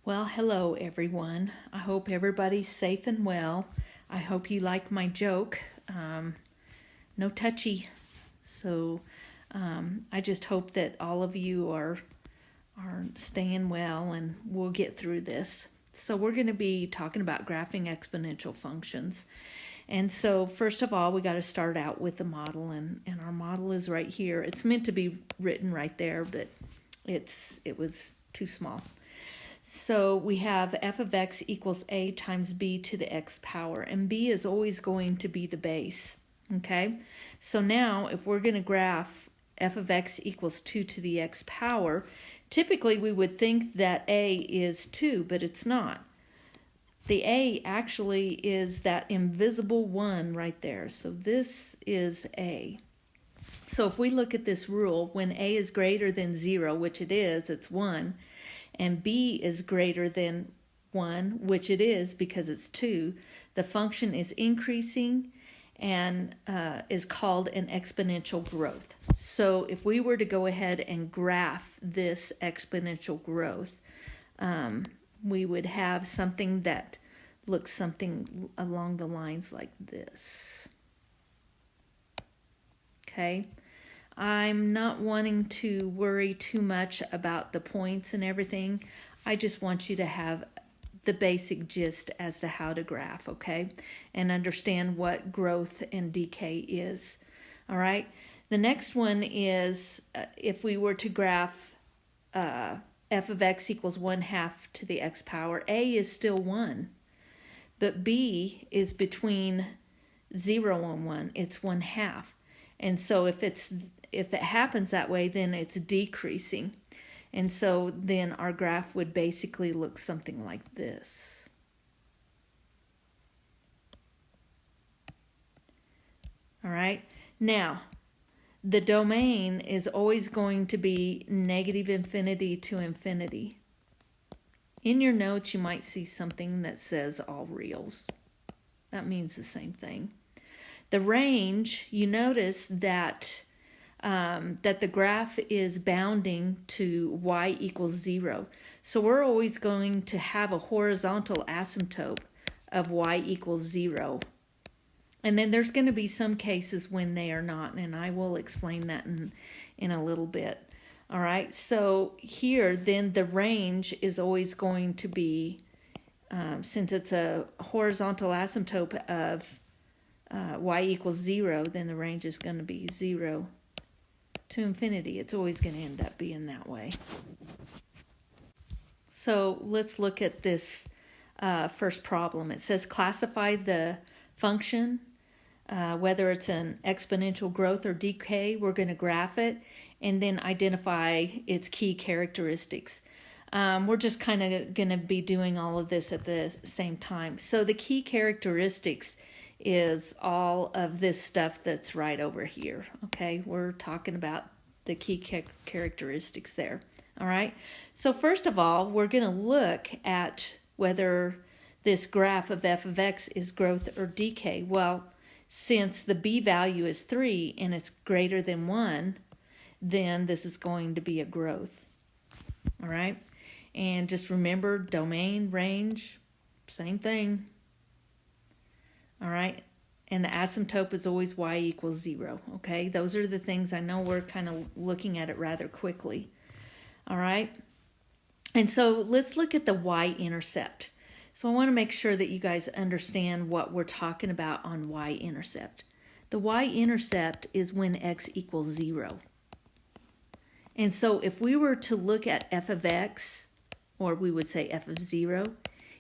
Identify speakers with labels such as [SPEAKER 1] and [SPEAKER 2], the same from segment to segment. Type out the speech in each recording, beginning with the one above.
[SPEAKER 1] Well, hello everyone. I hope everybody's safe and well. I hope you like my joke. No touchy. So I just hope that all of you are staying well and we'll get through this. So we're going to be talking about graphing exponential functions. And so first of all, we got to start out with the model, and our model is right here. It's meant to be written right there, but it was too small. So we have f of x equals a times b to the x power, and b is always going to be the base, okay? So now if we're going to graph f of x equals 2 to the x power, typically we would think that a is 2, but it's not. The a actually is that invisible 1 right there. So this is a. So if we look at this rule, when a is greater than 0, which it is, it's 1, and b is greater than 1, which it is because it's 2, the function is increasing and is called an exponential growth. So if we were to go ahead and graph this exponential growth, we would have something that looks something along the lines like this. Okay. I'm not wanting to worry too much about the points and everything. I just want you to have the basic gist as to how to graph, okay? And understand what growth and decay is, all right? The next one is if we were to graph f of x equals 1/2 to the x power, a is still 1, but b is between 0 and 1. It's 1/2. And so if it happens that way, then it's decreasing. And so then our graph would basically look something like this. All right. Now, the domain is always going to be negative infinity to infinity. In your notes, you might see something that says all reals. That means the same thing. The range, you notice that the graph is bounding to y equals 0. So we're always going to have a horizontal asymptote of y equals 0. And then there's going to be some cases when they are not, and I will explain that in a little bit. All right, so here then the range is always going to be, since it's a horizontal asymptote of y equals 0, then the range is going to be 0 to infinity. It's always going to end up being that way. So let's look at this first problem. It says classify the function, whether it's an exponential growth or decay. We're going to graph it and then identify its key characteristics. We're just kind of going to be doing all of this at the same time. So the key characteristics is all of this stuff that's right over here. Okay, we're talking about the key characteristics there. All right, so first of all, we're going to look at whether this graph of f of x is growth or decay. Well, since the b value is 3 and it's greater than 1, then this is going to be a growth. All right, and just remember domain, range, same thing. All right, and the asymptote is always y equals 0, okay? Those are the things. I know we're kind of looking at it rather quickly, all right? And so let's look at the y-intercept. So I want to make sure that you guys understand what we're talking about on y-intercept. The y-intercept is when x equals 0. And so if we were to look at f of x, or we would say f of 0,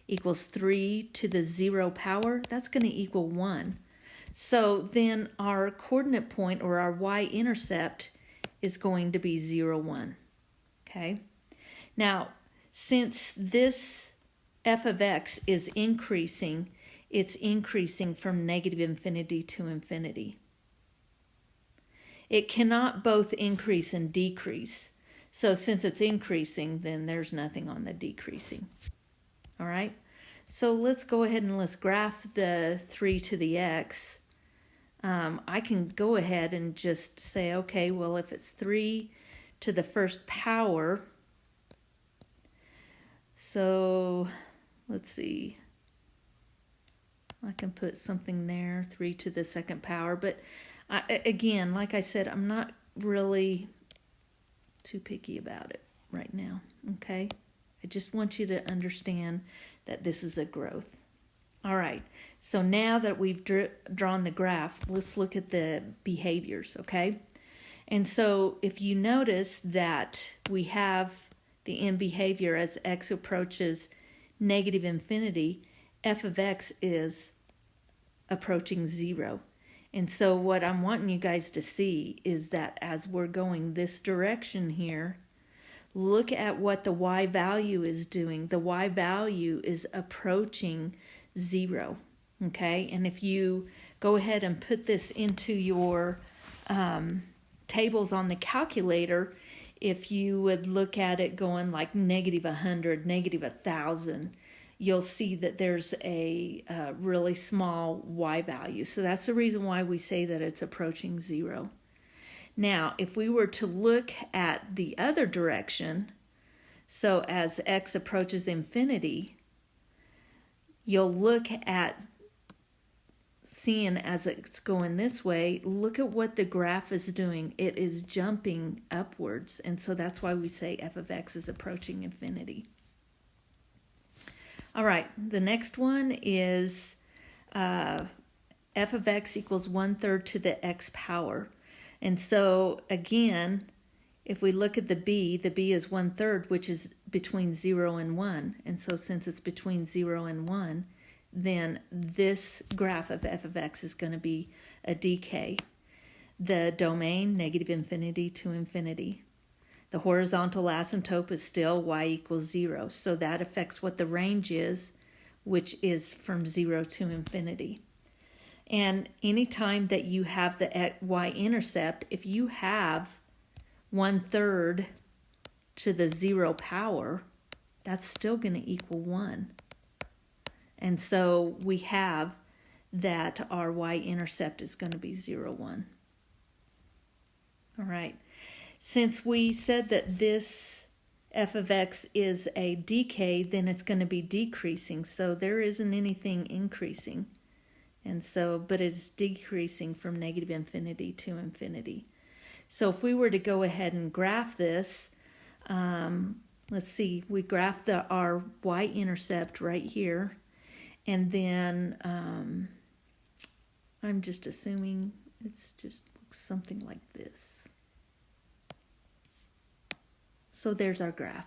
[SPEAKER 1] equals 3 to the 0 power, that's going to equal 1. So then our coordinate point, or our y-intercept, is going to be 0, 1. Okay? Now, since this f of x is increasing, it's increasing from negative infinity to infinity. It cannot both increase and decrease. So since it's increasing, then there's nothing on the decreasing. All right, so let's go ahead and let's graph the 3 to the x. I can go ahead and just say, okay, well, if it's 3 to the first power, So let's see. I can put something there, 3 to the second power. But again, like I said, I'm not really too picky about it right now, okay? I just want you to understand that this is a growth. All right, so now that we've drawn the graph, let's look at the behaviors, okay? And so if you notice that we have the end behavior as x approaches negative infinity, f of x is approaching 0. And so what I'm wanting you guys to see is that as we're going this direction here, look at what the y value is doing. The y value is approaching 0, okay? And if you go ahead and put this into your tables on the calculator, if you would look at it going like negative 100, negative 1,000, you'll see that there's a really small y value. So that's the reason why we say that it's approaching 0. Now, if we were to look at the other direction, so as x approaches infinity, you'll look at seeing as it's going this way, look at what the graph is doing. It is jumping upwards, and so that's why we say f of x is approaching infinity. All right, the next one is f of x equals 1/3 to the x power. And so again, if we look at the b is 1/3, which is between 0 and 1. And so since it's between 0 and 1, then this graph of f of x is going to be a decay. The domain, negative infinity to infinity. The horizontal asymptote is still y equals 0. So that affects what the range is, which is from 0 to infinity. And anytime that you have the y-intercept, if you have 1/3 to the 0 power, that's still going to equal 1. And so we have that our y-intercept is going to be 0, 1. All right. Since we said that this f of x is a decay, then it's going to be decreasing. So there isn't anything increasing. And so, but it's decreasing from negative infinity to infinity. So if we were to go ahead and graph this, let's see, we graph our y-intercept right here. And then I'm just assuming it's just something like this. So there's our graph.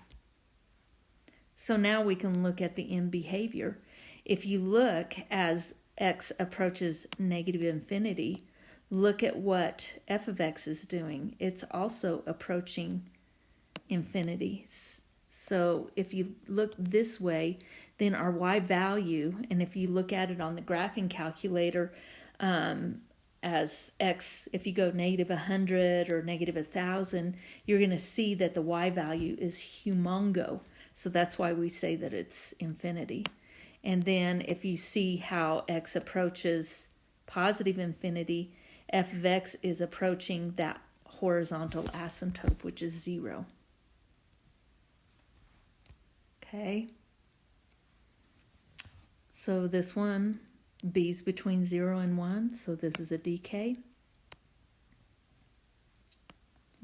[SPEAKER 1] So now we can look at the end behavior. If you look as x approaches negative infinity, look at what f of x is doing. It's also approaching infinity. So if you look this way, then our y value, and if you look at it on the graphing calculator, as x, if you go negative 100 or negative 1,000, you're going to see that the y value is humongo. So that's why we say that it's infinity. And then if you see how x approaches positive infinity, f of x is approaching that horizontal asymptote, which is 0. Okay. So this one, b is between 0 and 1, so this is a decay.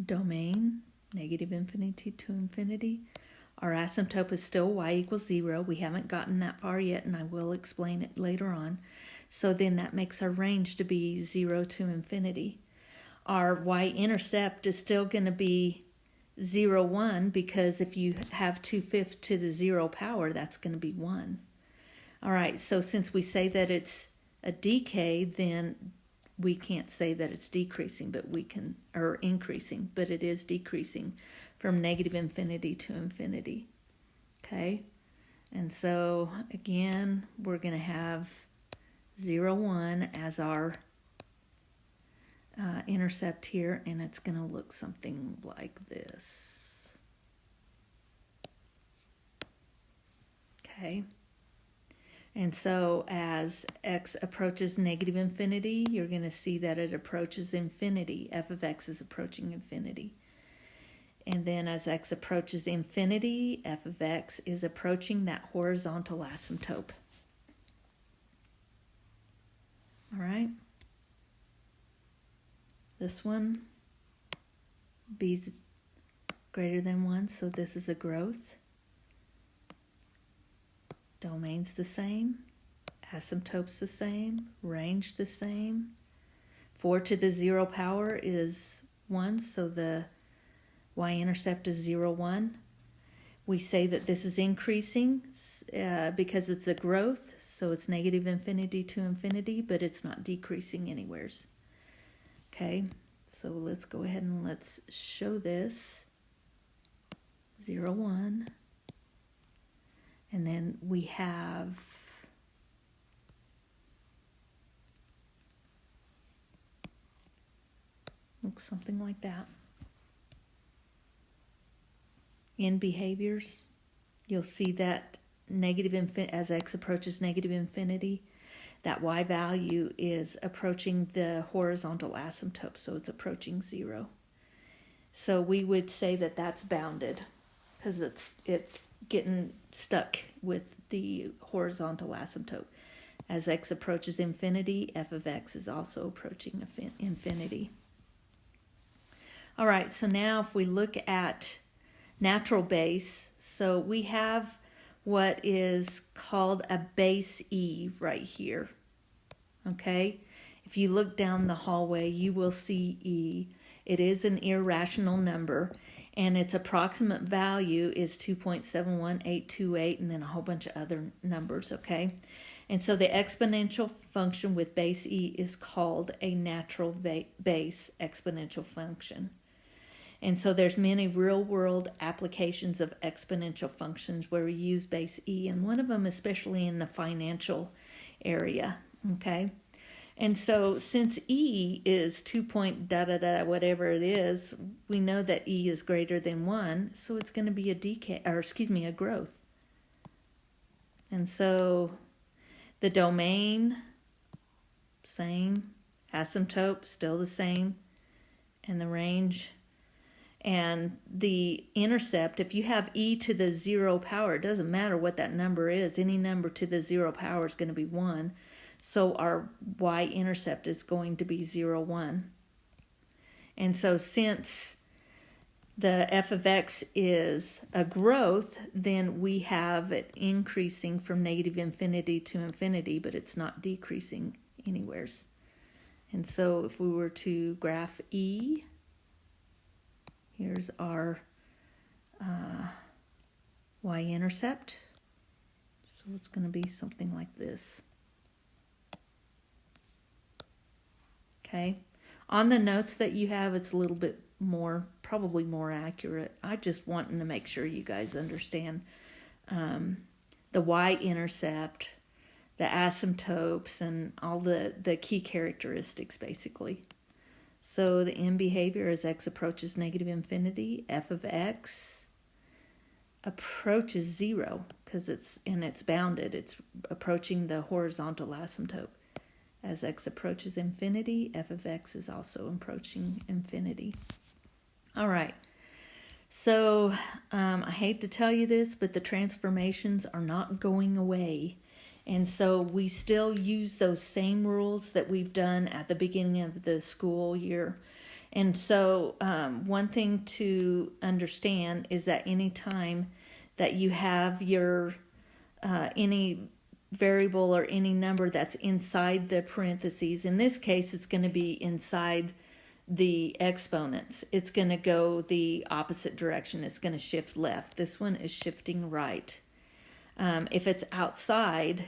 [SPEAKER 1] Domain, negative infinity to infinity. Our asymptote is still y equals 0. We haven't gotten that far yet, and I will explain it later on. So then that makes our range to be 0 to infinity. Our y-intercept is still going to be 0, 1, because if you have 2/5 to the 0 power, that's going to be 1. All right, so since we say that it's a decay, then we can't say that it's decreasing, but we can, or increasing, but it is decreasing from negative infinity to infinity. Okay, and so again, we're going to have 0, 1 as our intercept here, and it's going to look something like this. Okay. And so as x approaches negative infinity, you're going to see that it approaches infinity. F of x is approaching infinity. And then as x approaches infinity, f of x is approaching that horizontal asymptote. All right. This one, b's greater than 1, so this is a growth. Domain's the same, asymptote's the same, range the same. 4 to the 0 power is 1, so the y-intercept is 0, 1. We say that this is increasing because it's a growth, so it's negative infinity to infinity, but it's not decreasing anywheres. Okay, so let's go ahead and let's show this. 0, 1. And then we have looks something like that. In behaviors, you'll see that as x approaches negative infinity, that y value is approaching the horizontal asymptote, so it's approaching 0. So we would say that that's bounded because it's getting stuck with the horizontal asymptote. As x approaches infinity, f of x is also approaching infinity. All right, so now if we look at natural base, so we have what is called a base E right here. Okay, if you look down the hallway, you will see E. It is an irrational number, and its approximate value is 2.71828, and then a whole bunch of other numbers, okay? And so the exponential function with base E is called a natural base exponential function. And so there's many real-world applications of exponential functions where we use base E, and one of them especially in the financial area, okay? And so since E is 2 point whatever it is, we know that E is greater than 1, so it's going to be a growth. And so the domain, same, asymptote, still the same, and the range. And the intercept, if you have e to the 0 power, it doesn't matter what that number is. Any number to the 0 power is going to be 1. So our y-intercept is going to be 0, 1. And so since the f of x is a growth, then we have it increasing from negative infinity to infinity, but it's not decreasing anywheres. And so if we were to graph E, here's our y-intercept. So it's going to be something like this. Okay. On the notes that you have, it's a little bit more, probably more accurate. I just wanted to make sure you guys understand the y-intercept, the asymptotes, and all the key characteristics, basically. So the end behavior as x approaches negative infinity, f of x approaches 0 because it's bounded. It's approaching the horizontal asymptote. As x approaches infinity, f of x is also approaching infinity. All right. So I hate to tell you this, but the transformations are not going away. And so we still use those same rules that we've done at the beginning of the school year. And so one thing to understand is that any time that you have your any variable or any number that's inside the parentheses, in this case it's going to be inside the exponents. It's going to go the opposite direction. It's going to shift left. This one is shifting right. If it's outside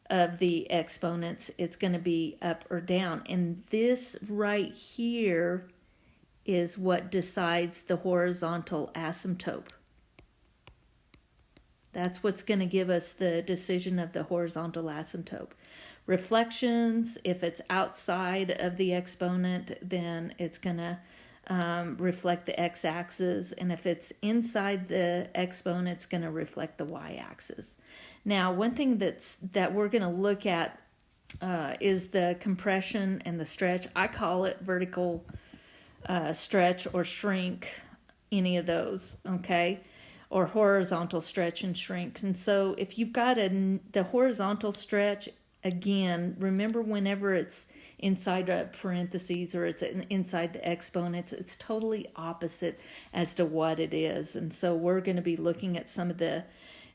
[SPEAKER 1] of the exponents, it's going to be up or down. And this right here is what decides the horizontal asymptote. That's what's going to give us the decision of the horizontal asymptote. Reflections, if it's outside of the exponent, then it's going to reflect the x-axis. And if it's inside the exponent, it's going to reflect the y-axis. Now, one thing that we're going to look at is the compression and the stretch. I call it vertical stretch or shrink. any of those, okay? Or horizontal stretch and shrinks. And so if you've got the horizontal stretch, again, remember whenever it's inside a parentheses or it's inside the exponents, it's totally opposite as to what it is. And so we're going to be looking at some of the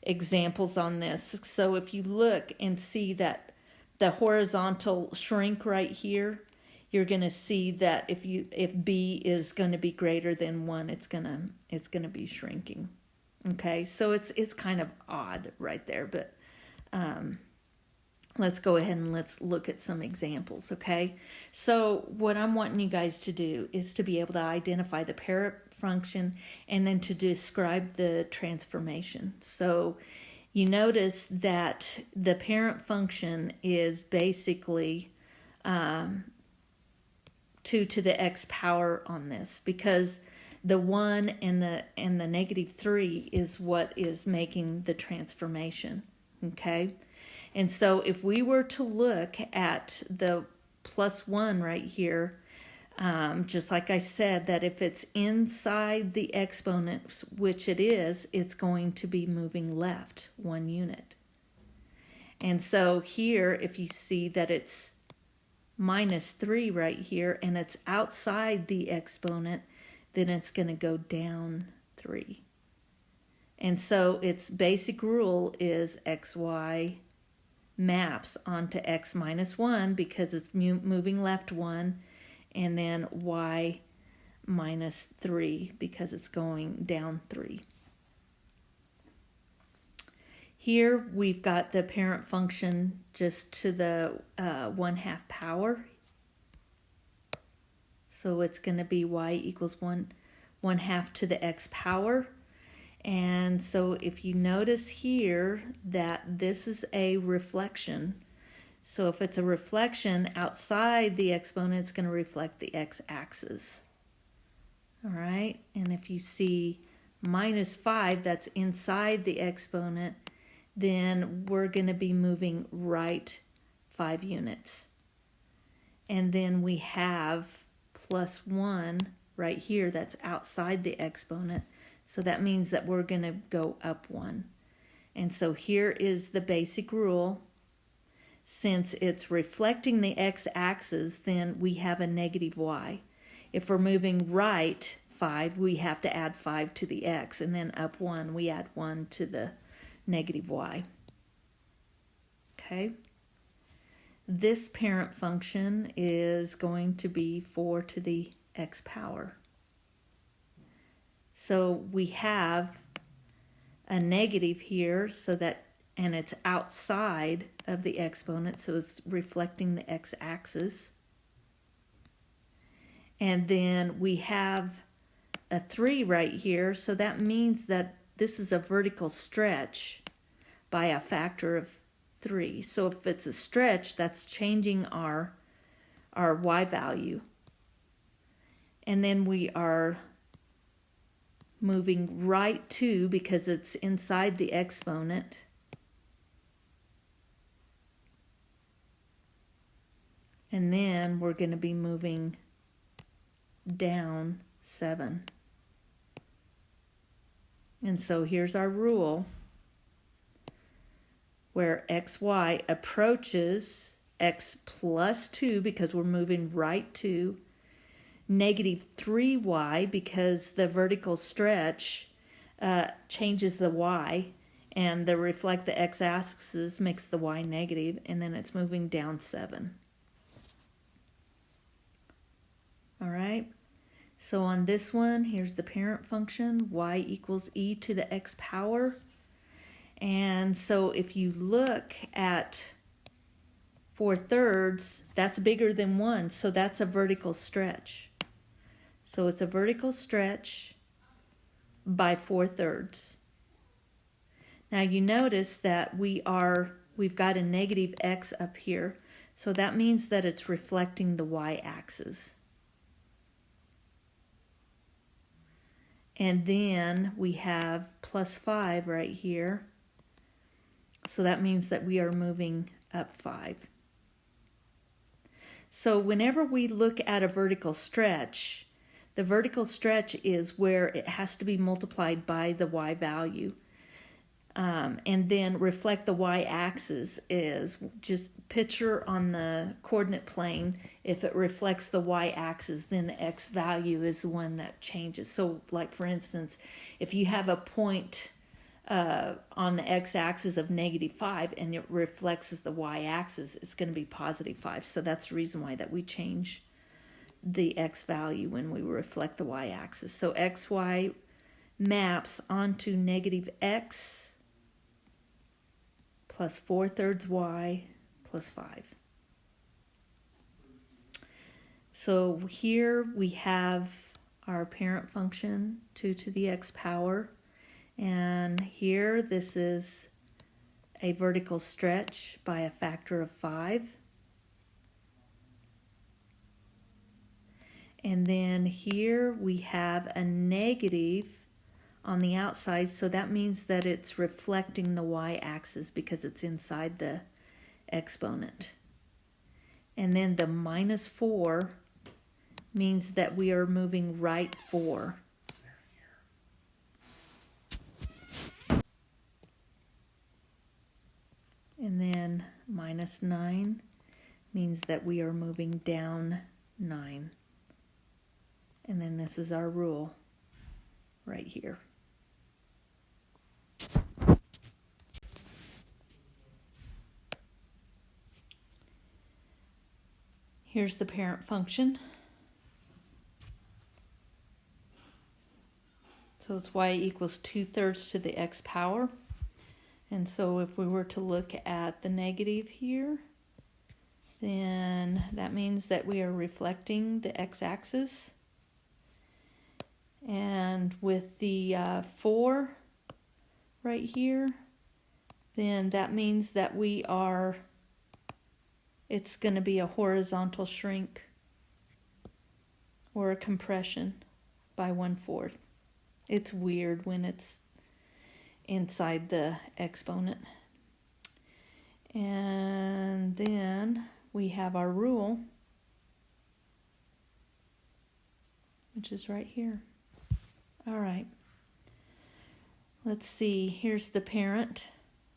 [SPEAKER 1] examples on this. So if you look and see that the horizontal shrink right here, you're going to see that if b is going to be greater than 1, it's going to be shrinking. Okay, so it's kind of odd right there, but let's go ahead and let's look at some examples, okay? So what I'm wanting you guys to do is to be able to identify the parent function and then to describe the transformation. So you notice that the parent function is basically 2 to the x power on this, because the 1 and the -3 is what is making the transformation, okay? And so if we were to look at the +1 right here, just like I said, that if it's inside the exponents, which it is, it's going to be moving left 1 unit. And so here, if you see that it's -3 right here and it's outside the exponent, then it's going to go down 3. And so its basic rule is xy maps onto x minus 1 because it's moving left 1, and then y minus 3 because it's going down 3. Here we've got the parent function just to the 1/2 power. So it's going to be y equals 1/2 to the x power. And so if you notice here that this is a reflection, so if it's a reflection outside the exponent, it's going to reflect the x-axis. All right, and if you see -5, that's inside the exponent, then we're going to be moving right 5 units. And then we have +1 right here that's outside the exponent. So that means that we're going to go up 1. And so here is the basic rule. Since it's reflecting the x-axis, then we have a -y. If we're moving right 5, we have to add 5 to the x, and then up 1, we add 1 to the -y. Okay? This parent function is going to be 4 to the x power. So we have a negative here, so that, and it's outside of the exponent, so it's reflecting the x-axis. And then we have a 3 right here, so that means that this is a vertical stretch by a factor of 3. So if it's a stretch, that's changing our y value. And then we are moving right 2 because it's inside the exponent. And then we're going to be moving down 7. And so here's our rule where xy approaches x plus 2 because we're moving right 2, -3y because the vertical stretch changes the y, and the reflect the x-axis makes the y negative, and then it's moving down 7. All right, so on this one, here's the parent function, y equals e to the x power. And so if you look at 4/3, that's bigger than 1, so that's a vertical stretch. So it's a vertical stretch by 4/3. Now you notice that we've got a negative x up here, so that means that it's reflecting the y-axis. And then we have +5 right here, so that means that we are moving up 5. So whenever we look at a vertical stretch, The vertical stretch is where it has to be multiplied by the y value. And then reflect the y-axis is just picture on the coordinate plane. If it reflects the y-axis, then the x value is the one that changes. So like for instance, if you have a point on the x-axis of -5 and it reflects as the y-axis, it's going to be +5. So that's the reason why that we change the x value when we reflect the y-axis. So xy maps onto -x plus 4/3 y plus 5. So here we have our parent function 2 to the x power, and here this is a vertical stretch by a factor of 5. And then here we have a negative on the outside, so that means that it's reflecting the y-axis because it's inside the exponent. And then the -4 means that we are moving right 4. And then -9 means that we are moving down 9. And then this is our rule right here. Here's the parent function. So it's y equals 2/3 to the x power. And so if we were to look at the negative here, then that means that we are reflecting the x-axis. And with the 4 right here, then that means that it's going to be a horizontal shrink or a compression by 1/4. It's weird when it's inside the exponent. And then we have our rule, which is right here. All right. Let's see. Here's the parent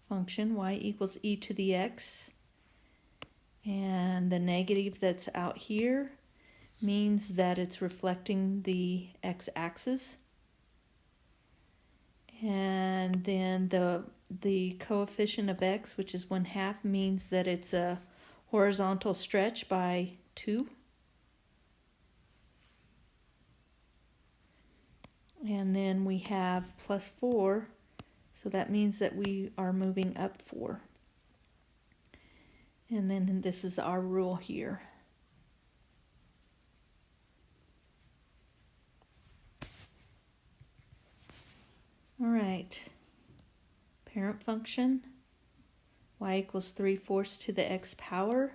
[SPEAKER 1] function, y equals e to the x. And the negative that's out here means that it's reflecting the x-axis. And then the coefficient of x, which is 1/2, means that it's a horizontal stretch by 2. And then we have +4, so that means that we are moving up 4. And then this is our rule here. All right, parent function, y equals 3/4 to the x power.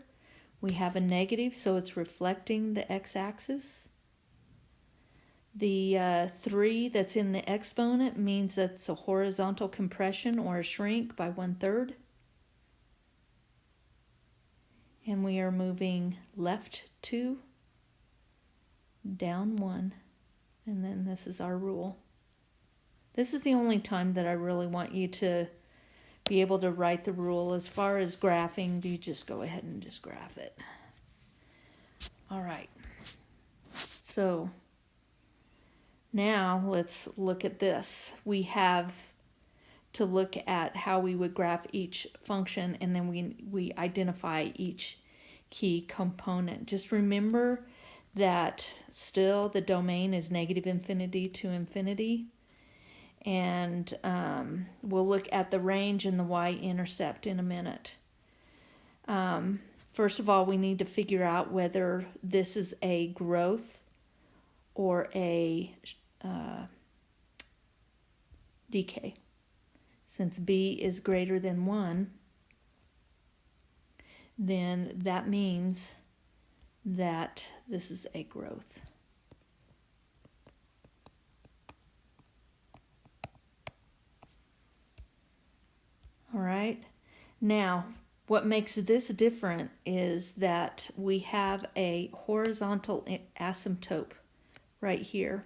[SPEAKER 1] We have a negative, so it's reflecting the x-axis. The 3 that's in the exponent means that's a horizontal compression or a shrink by 1/3. And we are moving left 2, down 1, and then this is our rule. This is the only time that I really want you to be able to write the rule. As far as graphing, you just go ahead and just graph it. All right. So now let's look at this. We have to look at how we would graph each function, and then we identify each key component. Just remember that still the domain is -infinity to infinity. And we'll look at the range and the y-intercept in a minute. First of all, we need to figure out whether this is a growth or a decay. Since b is greater than 1, then that means that this is a growth. All right. Now, what makes this different is that we have a horizontal asymptote right here.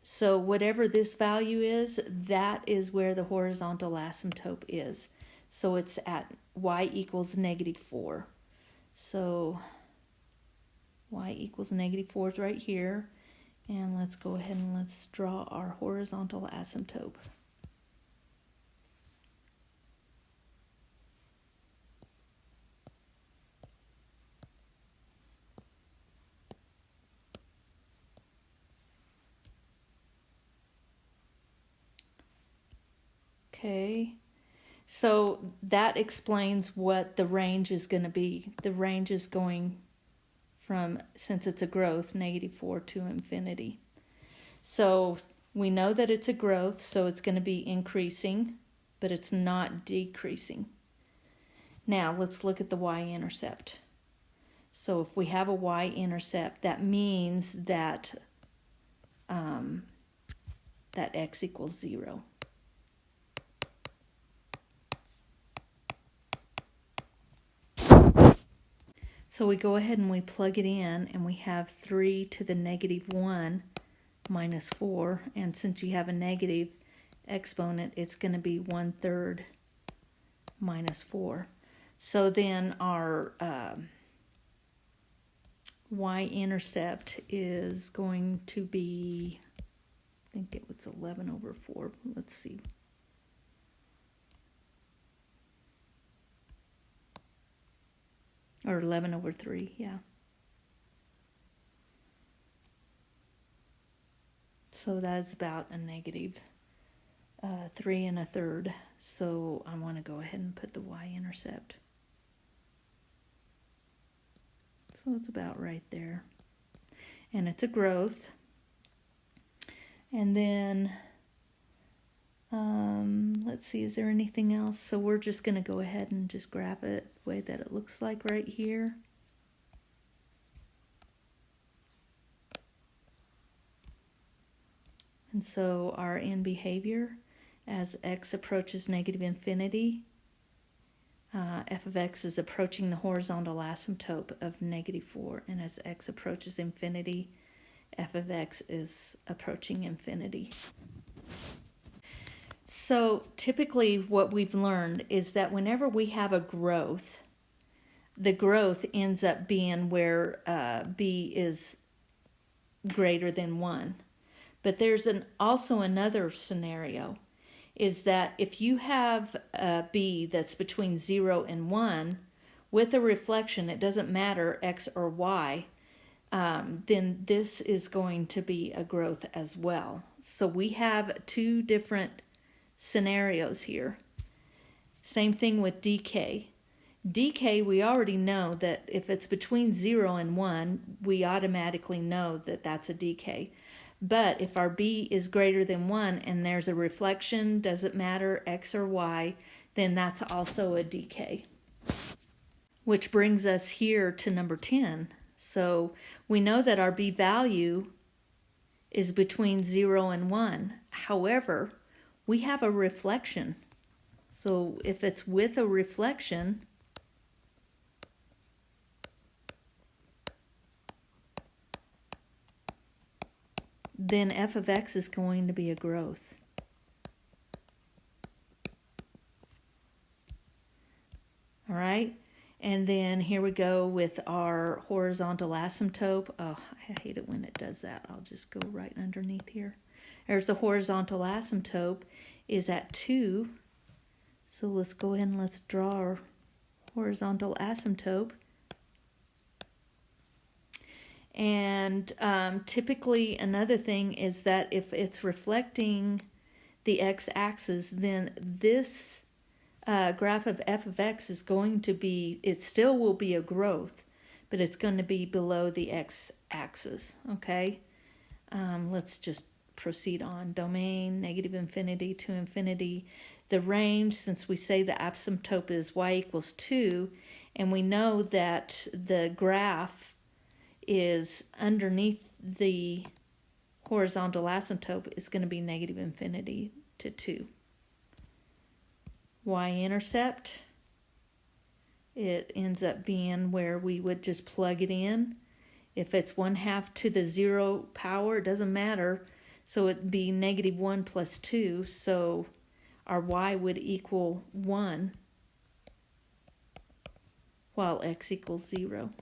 [SPEAKER 1] So whatever this value is, that is where the horizontal asymptote is. So it's at y equals -4. So y equals -4 is right here. And let's go ahead and let's draw our horizontal asymptote. Okay, so that explains what the range is going to be. The range is going from, since it's a growth, -4 to infinity. So we know that it's a growth, so it's going to be increasing, but it's not decreasing. Now let's look at the y-intercept. So if we have a y-intercept, that means that that x equals 0. So we go ahead and we plug it in, and we have 3 to the -1 minus 4. And since you have a negative exponent, it's going to be 1/3 minus 4. So then our y-intercept is going to be, I think it was 11/4. Let's see. Or 11/3, yeah. So that's about a -3 1/3. So I want to go ahead and put the y-intercept. So it's about right there. And it's a growth. And then, let's see, is there anything else? So we're just going to go ahead and just graph it the way that it looks like right here. And so our end behavior, as x approaches -infinity, f of x is approaching the horizontal asymptote of -4, and as x approaches infinity, f of x is approaching infinity. So typically what we've learned is that whenever we have a growth, the growth ends up being where b is greater than 1. But there's also another scenario, is that if you have a b that's between 0 and 1, with a reflection, it doesn't matter x or y, then this is going to be a growth as well. So we have two different scenarios here. Same thing with decay. Decay, we already know that if it's between 0 and 1, we automatically know that that's a decay. But if our b is greater than 1 and there's a reflection, doesn't matter x or y, then that's also a decay. Which brings us here to number 10. So we know that our b value is between 0 and 1. However, we have a reflection. So if it's with a reflection, then f of x is going to be a growth. All right, and then here we go with our horizontal asymptote. Oh, I hate it when it does that. I'll just go right underneath here. There's the horizontal asymptote is at 2. So let's go ahead and let's draw our horizontal asymptote. And typically another thing is that if it's reflecting the x-axis, then this graph of f of x is going to be, it still will be a growth, but it's going to be below the x-axis, okay? Let's just proceed on. Domain, -infinity to infinity. The range, since we say the asymptote is y equals 2, and we know that the graph is underneath the horizontal asymptote, is going to be -infinity to 2. Y-intercept, it ends up being where we would just plug it in. If it's 1/2 to the 0 power, it doesn't matter. So it'd be -1 plus 2. So our y would equal 1 while x equals 0.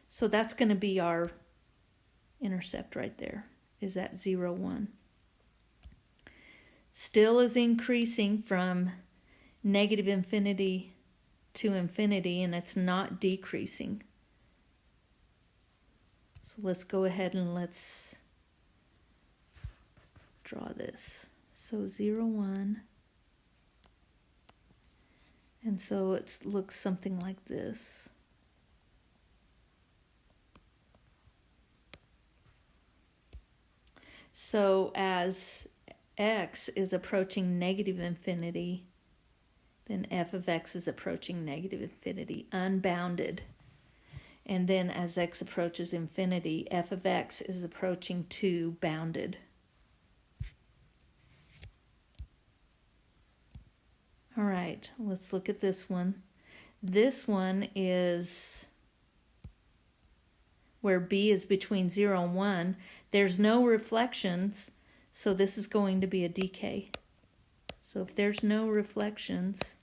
[SPEAKER 1] So that's going to be our intercept right there, is at 0, 1. Still is increasing from -infinity to infinity, and it's not decreasing. So let's go ahead and let's draw this. So 0, 1. And so it looks something like this. So as x is approaching -infinity, then f of x is approaching -infinity, unbounded. And then as x approaches infinity, f of x is approaching 2, bounded. All right, let's look at this one. This one is where b is between 0 and 1. There's no reflections, so this is going to be a decay. So if there's no reflections,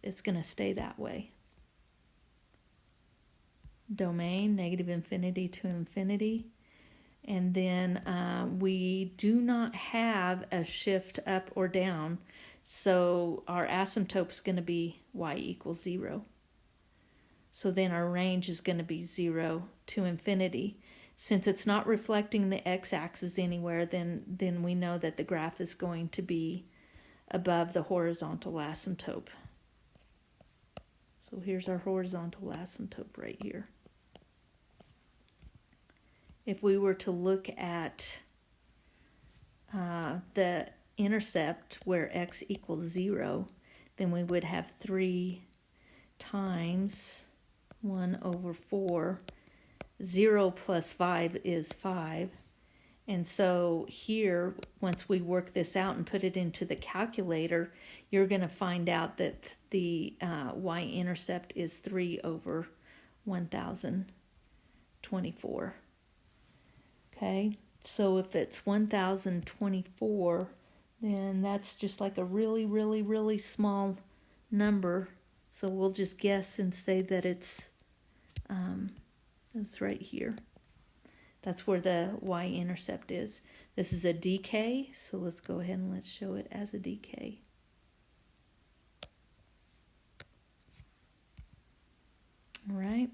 [SPEAKER 1] it's going to stay that way. Domain, -infinity to infinity. And then we do not have a shift up or down, so our asymptote is going to be y equals 0. So then our range is going to be 0 to infinity. Since it's not reflecting the x-axis anywhere, then we know that the graph is going to be above the horizontal asymptote. So here's our horizontal asymptote right here. If we were to look at the intercept where x equals 0, then we would have 3 times 1 over 4. 0 plus 5 is 5. And so here, once we work this out and put it into the calculator, you're going to find out that the y-intercept is 3 over 1024. Okay, so if it's 1024, then that's just like a really, really, really small number. So we'll just guess and say that it's right here. That's where the y-intercept is. This is a decay, so let's go ahead and let's show it as a decay. All right.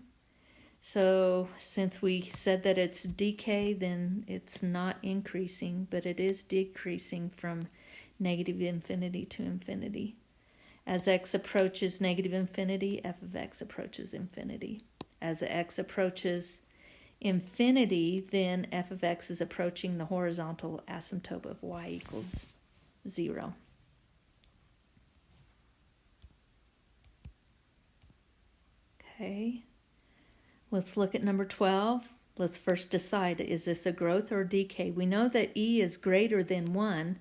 [SPEAKER 1] So since we said that it's decay, then it's not increasing, but it is decreasing from -infinity to infinity. As x approaches -infinity, f of x approaches infinity. As x approaches infinity, then f of x is approaching the horizontal asymptote of y equals 0. Okay, let's look at number 12. Let's first decide, is this a growth or a decay? We know that e is greater than 1.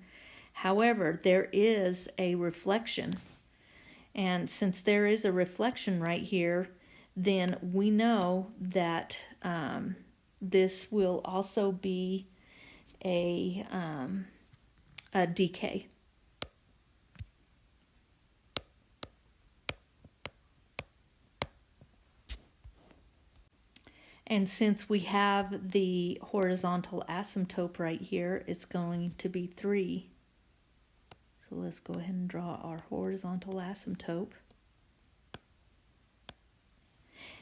[SPEAKER 1] However, there is a reflection. And since there is a reflection right here, then we know that this will also be a decay. And since we have the horizontal asymptote right here, it's going to be 3. So let's go ahead and draw our horizontal asymptote.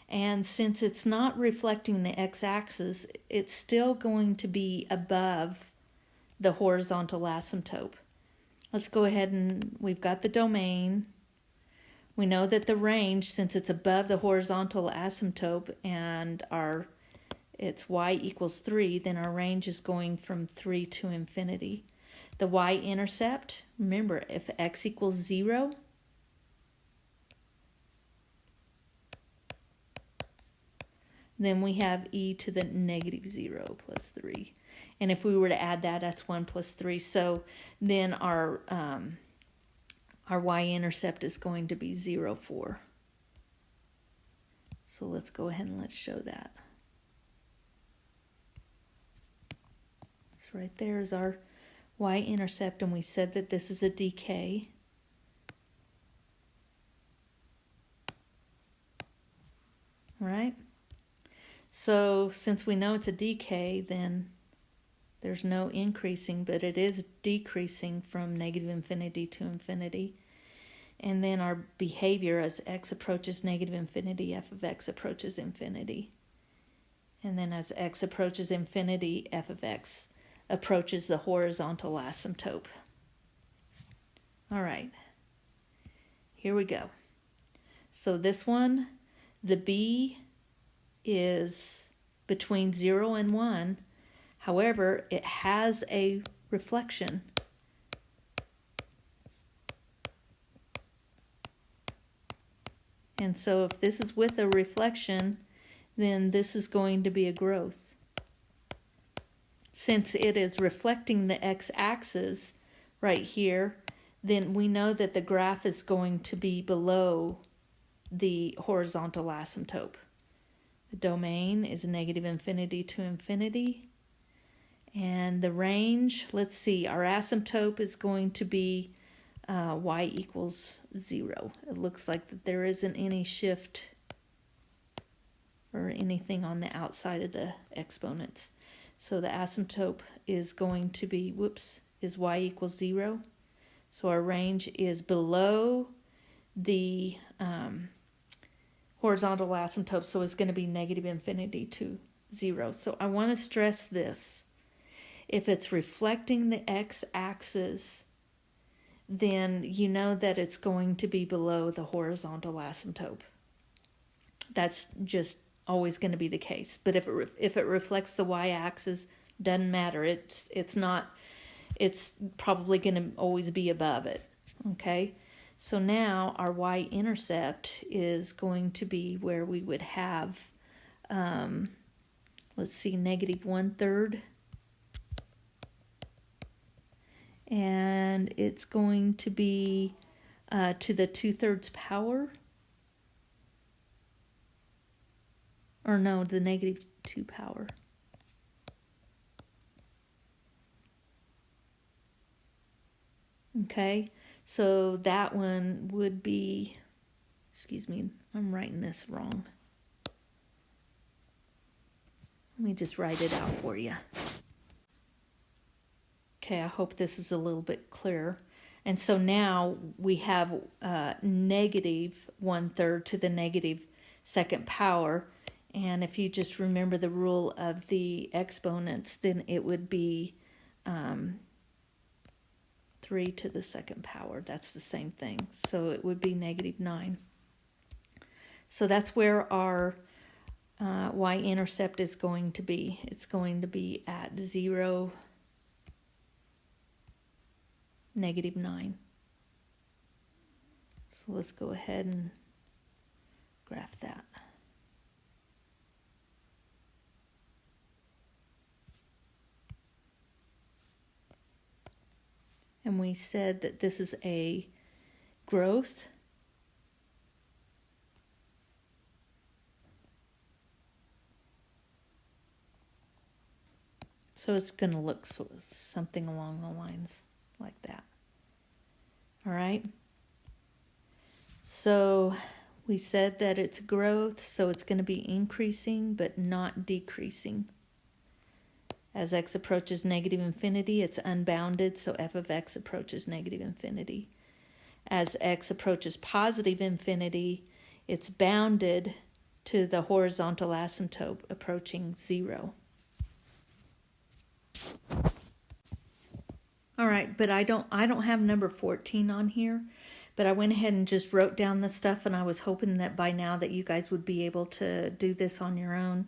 [SPEAKER 1] And since it's not reflecting the x-axis, it's still going to be above the horizontal asymptote. Let's go ahead and we've got the domain. We know that the range, since it's above the horizontal asymptote and it's y equals 3, then our range is going from 3 to infinity. The y-intercept, remember, if x equals 0, then we have e to the -0 plus 3. And if we were to add that, that's 1 plus 3. So then our y-intercept is going to be 0, 4. So let's go ahead and let's show that. So right there is our y-intercept, and we said that this is a decay. All right. So since we know it's a decay, then there's no increasing, but it is decreasing from negative infinity to infinity. And then our behavior as x approaches negative infinity, f of x approaches infinity. And then as x approaches infinity, f of x approaches the horizontal asymptote. All right, here we go. So this one, the b is between 0 and 1. However, it has a reflection. And so if this is with a reflection, then this is going to be a growth. Since it is reflecting the x-axis right here, then we know that the graph is going to be below the horizontal asymptote. The domain is negative infinity to infinity. And the range, let's see, our asymptote is going to be y equals 0. It looks like that there isn't any shift or anything on the outside of the exponents. So the asymptote is going to be, is y equals 0. So our range is below the horizontal asymptote, so it's going to be negative infinity to 0. So I want to stress this. If it's reflecting the x-axis, then you know that it's going to be below the horizontal asymptote. That's just always going to be the case. But if it reflects the y-axis, doesn't matter. It's not. It's probably going to always be above it. Okay. So now our y-intercept is going to be where we would have, let's see, negative 1/3. And it's going to be to the 2/3 power. Or no, the negative 2 power. Okay, so that one would be, excuse me, I'm writing this wrong. Let me just write it out for you. Okay, I hope this is a little bit clearer. And so now we have negative 1/3 to the negative 2nd power. And if you just remember the rule of the exponents, then it would be 3 to the 2nd power. That's the same thing. So it would be negative 9. So that's where our y-intercept is going to be. It's going to be at 0, negative 9. So let's go ahead and graph that. And we said that this is a growth. So it's going to look something along the lines like that. All right. So we said that it's growth, so it's going to be increasing but not decreasing. As x approaches negative infinity, it's unbounded, so f of x approaches negative infinity. As x approaches positive infinity, it's bounded to the horizontal asymptote approaching 0. All right, but I don't have number 14 on here, but I went ahead and just wrote down the stuff, and I was hoping that by now that you guys would be able to do this on your own.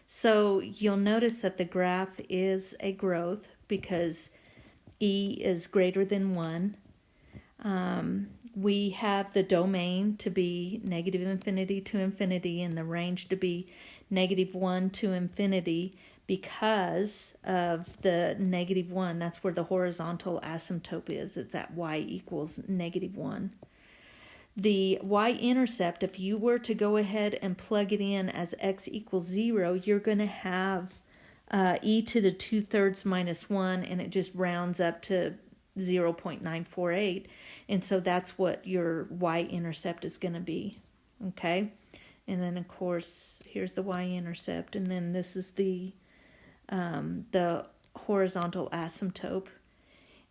[SPEAKER 1] So you'll notice that the graph is a growth because e is greater than 1. We have the domain to be negative infinity to infinity and the range to be negative 1 to infinity because of the negative 1. That's where the horizontal asymptote is. It's at y equals negative 1. The y-intercept, if you were to go ahead and plug it in as x equals 0, you're going to have e to the 2/3 minus 1, and it just rounds up to 0.948. And so that's what your y-intercept is going to be. Okay? And then, of course, here's the y-intercept. And then this is the horizontal asymptote.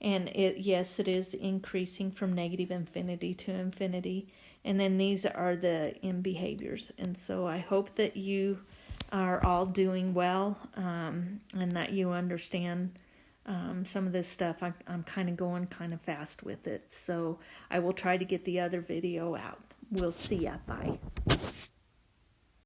[SPEAKER 1] And yes, it is increasing from negative infinity to infinity. And then these are the end behaviors. And so I hope that you are all doing well, and that you understand some of this stuff. I'm kind of going kind of fast with it. So I will try to get the other video out. We'll see ya. Bye.